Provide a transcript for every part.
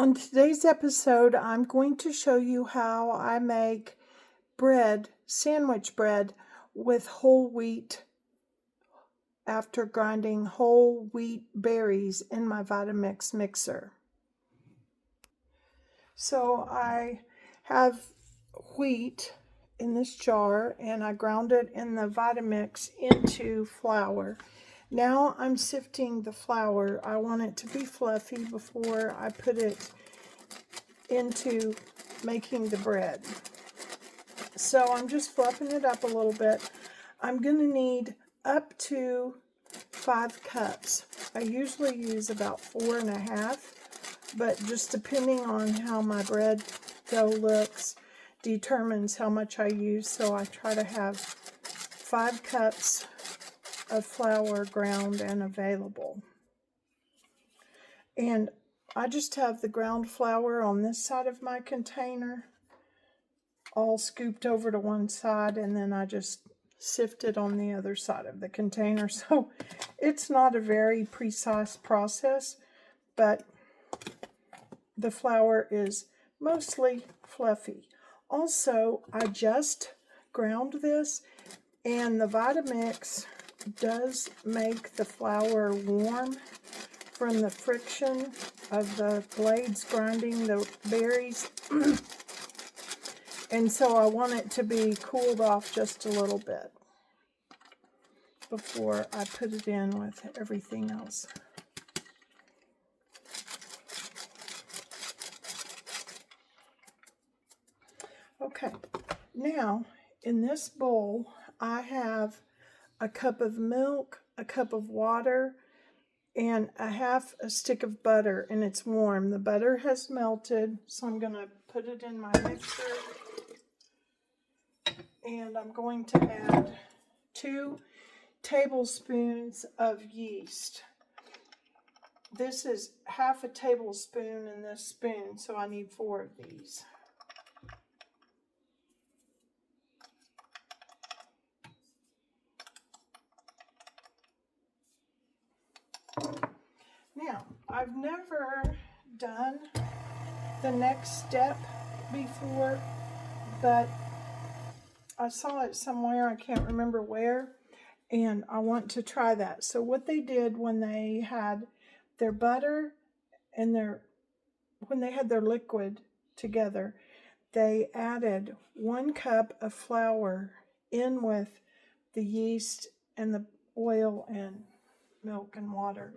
On today's episode, I'm going to show you how I make bread, sandwich bread, with whole wheat after grinding whole wheat berries in my Vitamix mixer. So I have wheat in this jar and I ground it in the Vitamix into flour. Now I'm sifting the flour. I want it to be fluffy before I put it into making the bread. So I'm just fluffing it up a little bit. I'm going to need up to 5 cups. I usually use about 4.5, but just depending on how my bread dough looks determines how much I use. So I try to have 5 cups of flour ground and available. And I just have the ground flour on this side of my container all scooped over to one side, and then I just sift it on the other side of the container. So it's not a very precise process, but the flour is mostly fluffy. Also, I just ground this, and the Vitamix does make the flour warm from the friction of the blades grinding the berries. And so I want it to be cooled off just a little bit before I put it in with everything else. Okay, now in this bowl I have a cup of milk, a cup of water, and a half a stick of butter, and it's warm. The butter has melted, so I'm going to put it in my mixer. And I'm going to add 2 tablespoons of yeast. This is half a tablespoon in this spoon, so I need 4 of these. Now, I've never done the next step before, but I saw it somewhere, I can't remember where, and I want to try that. So what they did when they had their butter and when they had their liquid together, they added 1 cup of flour in with the yeast and the oil and milk and water,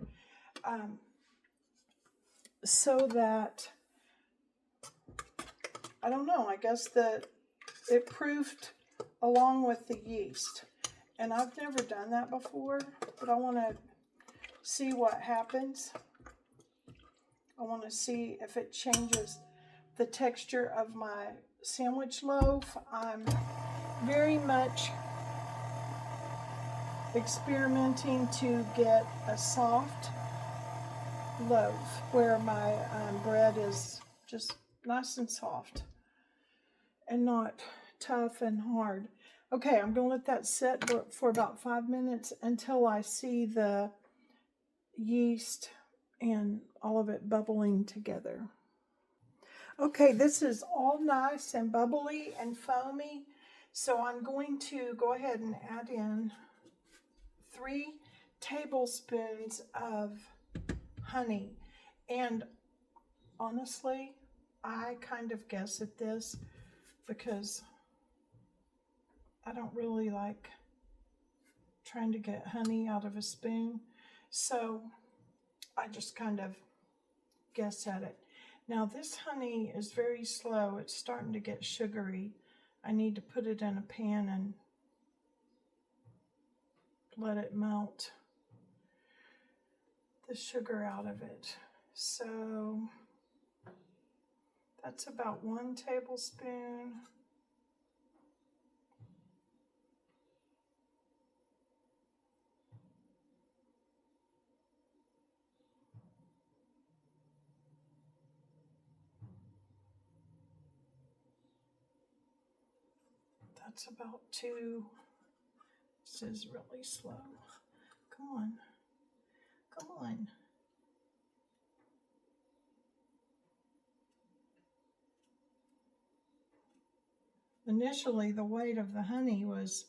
so that, I don't know, I guess that it proofed along with the yeast. And I've never done that before, but I want to see what happens. I want to see if it changes the texture of my sandwich loaf. I'm very much experimenting to get a soft loaf where my bread is just nice and soft and not tough and hard. Okay, I'm going to let that sit for about 5 minutes until I see the yeast and all of it bubbling together. Okay, this is all nice and bubbly and foamy, so I'm going to go ahead and add in 3 tablespoons of honey. And honestly, I kind of guess at this because I don't really like trying to get honey out of a spoon, so I just kind of guess at it. Now this honey is very slow. It's starting to get sugary. I need to put it in a pan and let it melt the sugar out of it. So that's about 1 tablespoon. That's about 2. This is really slow. Come on. Come on. Initially, the weight of the honey was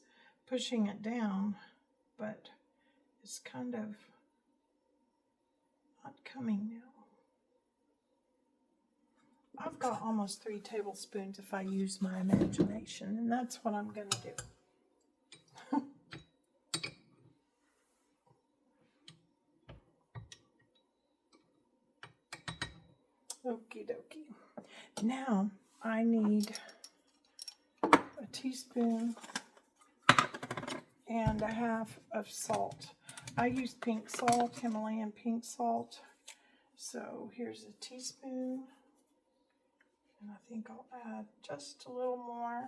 pushing it down, but it's kind of not coming now. I've got almost 3 tablespoons if I use my imagination, and that's what I'm going to do. Okie dokie. Now I need a teaspoon and a half of salt. I use pink salt, Himalayan pink salt. So here's a teaspoon. And I think I'll add just a little more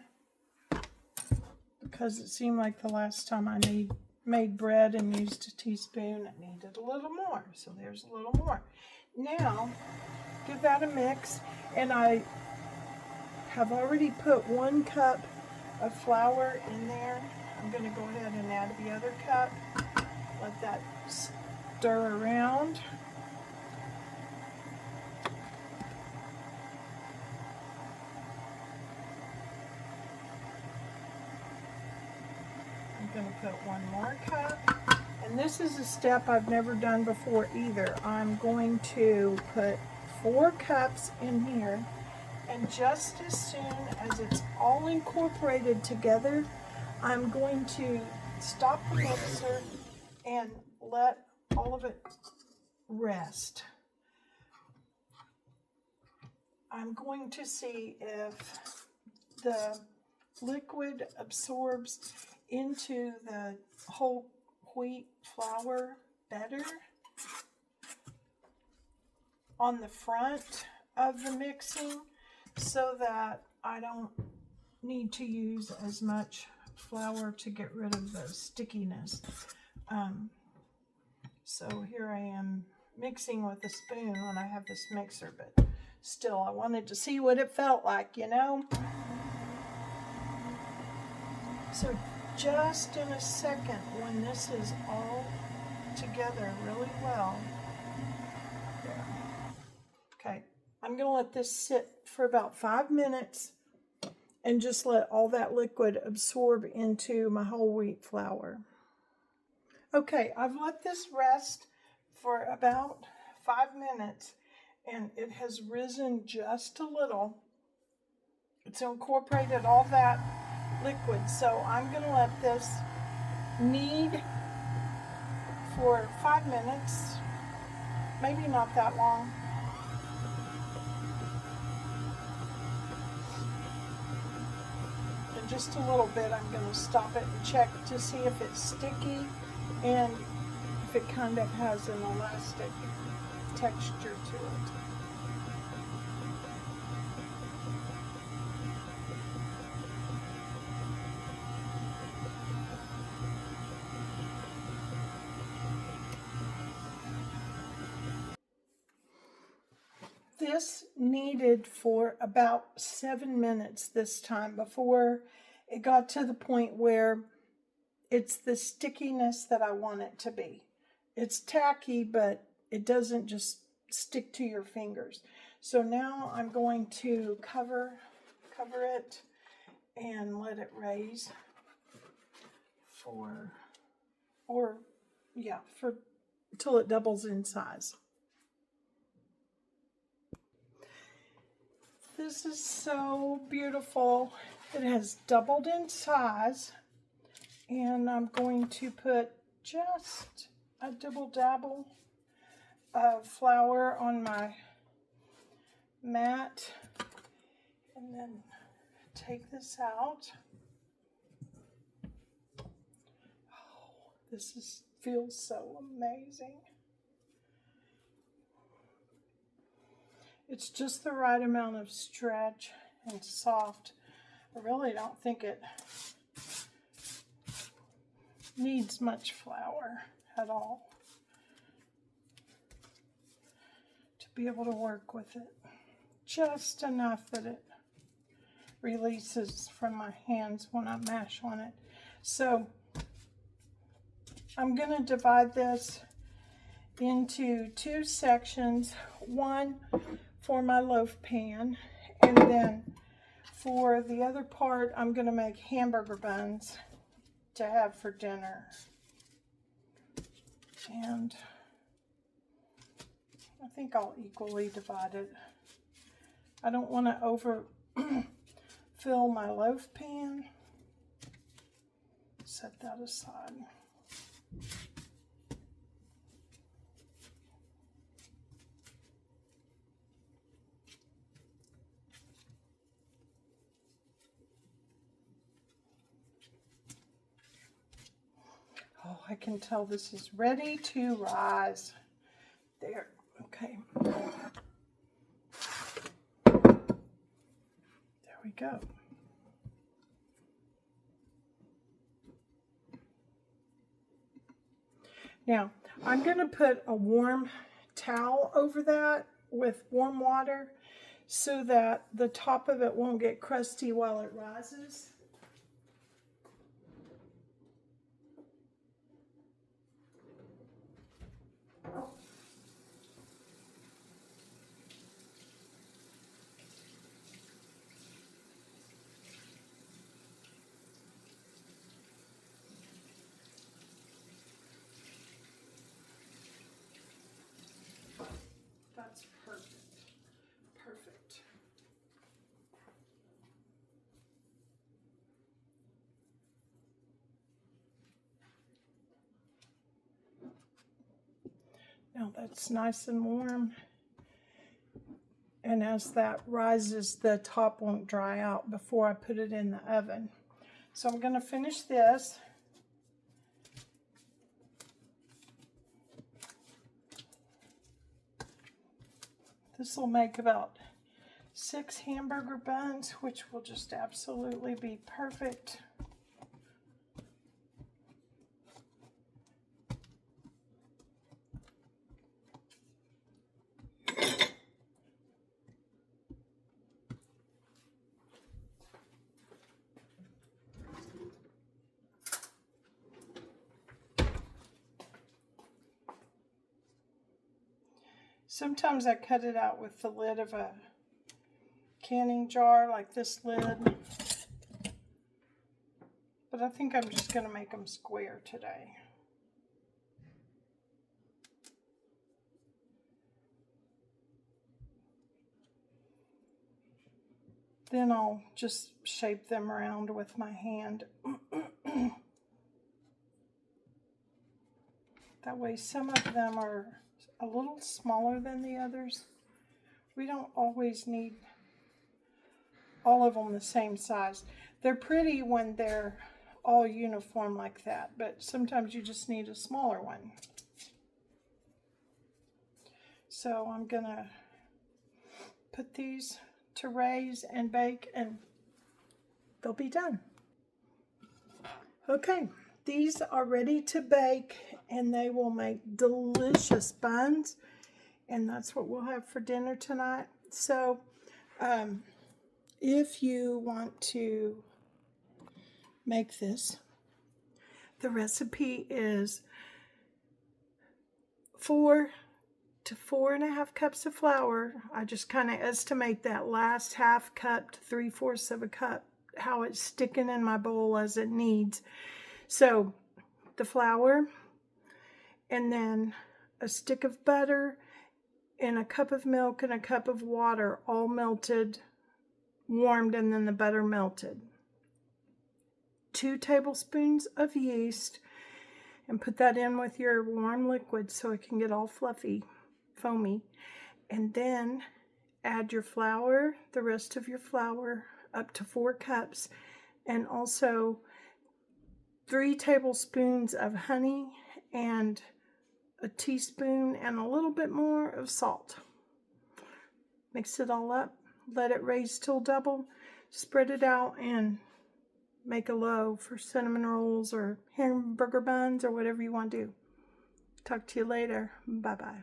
because it seemed like the last time I made bread and used a teaspoon, it needed a little more. So there's a little more. Now, give that a mix. And I have already put 1 cup of flour in there. I'm going to go ahead and add the other cup. Let that stir around. I'm going to put 1 more cup. And this is a step I've never done before either. I'm going to put 4 cups in here, and just as soon as it's all incorporated together, I'm going to stop the mixer and let all of it rest. I'm going to see if the liquid absorbs into the whole wheat flour better on the front of the mixing, so that I don't need to use as much flour to get rid of the stickiness. So here I am mixing with a spoon when I have this mixer, but still I wanted to see what it felt like, you know. So just in a second, when this is all together really well, there. Okay, I'm going to let this sit for about 5 minutes and just let all that liquid absorb into my whole wheat flour. Okay, I've let this rest for about 5 minutes, and it has risen just a little. It's incorporated all that liquid, so I'm going to let this knead for 5 minutes, maybe not that long. In just a little bit, I'm going to stop it and check to see if it's sticky and if it kind of has an elastic texture to it. This kneaded for about 7 minutes this time before it got to the point where it's the stickiness that I want it to be. It's tacky, but it doesn't just stick to your fingers. So now I'm going to cover it and let it raise until it doubles in size. This is so beautiful. It has doubled in size, and I'm going to put just a dibble dabble of flour on my mat, and then take this out. Oh, this feels so amazing. It's just the right amount of stretch and soft. I really don't think it needs much flour at all to be able to work with it. Just enough that it releases from my hands when I mash on it. So I'm going to divide this into 2 sections. One for my loaf pan, and then For the other part, I'm going to make hamburger buns to have for dinner. And I think I'll equally divide it. I don't want to over fill my loaf pan. Set that aside. Oh, I can tell this is ready to rise. There, okay. There we go. Now, I'm going to put a warm towel over that with warm water so that the top of it won't get crusty while it rises. That's perfect. Perfect. Now that's nice and warm. And as that rises, the top won't dry out before I put it in the oven. So I'm going to finish this. This will make about 6 hamburger buns, which will just absolutely be perfect. Sometimes I cut it out with the lid of a canning jar, like this lid. But I think I'm just going to make them square today. Then I'll just shape them around with my hand. That way some of them are a little smaller than the others. We don't always need all of them the same size. They're pretty when they're all uniform like that, but sometimes you just need a smaller one. So I'm gonna put these to raise and bake and they'll be done. Okay, these are ready to bake and they will make delicious buns, and that's what we'll have for dinner tonight. So if you want to make this, the recipe is 4 to 4.5 cups of flour. I just kind of estimate that last half cup to 3/4 of a cup, how it's sticking in my bowl as it needs. So the flour, and then a stick of butter, and a cup of milk and a cup of water, all melted, warmed, and then the butter melted. 2 tablespoons of yeast, and put that in with your warm liquid so it can get all fluffy, foamy. And then add your flour, the rest of your flour, up to 4 cups, and also 3 tablespoons of honey and a teaspoon and a little bit more of salt. Mix it all up, let it raise till double, spread it out, and make a loaf for cinnamon rolls or hamburger buns or whatever you want to do. Talk to you later. Bye-bye.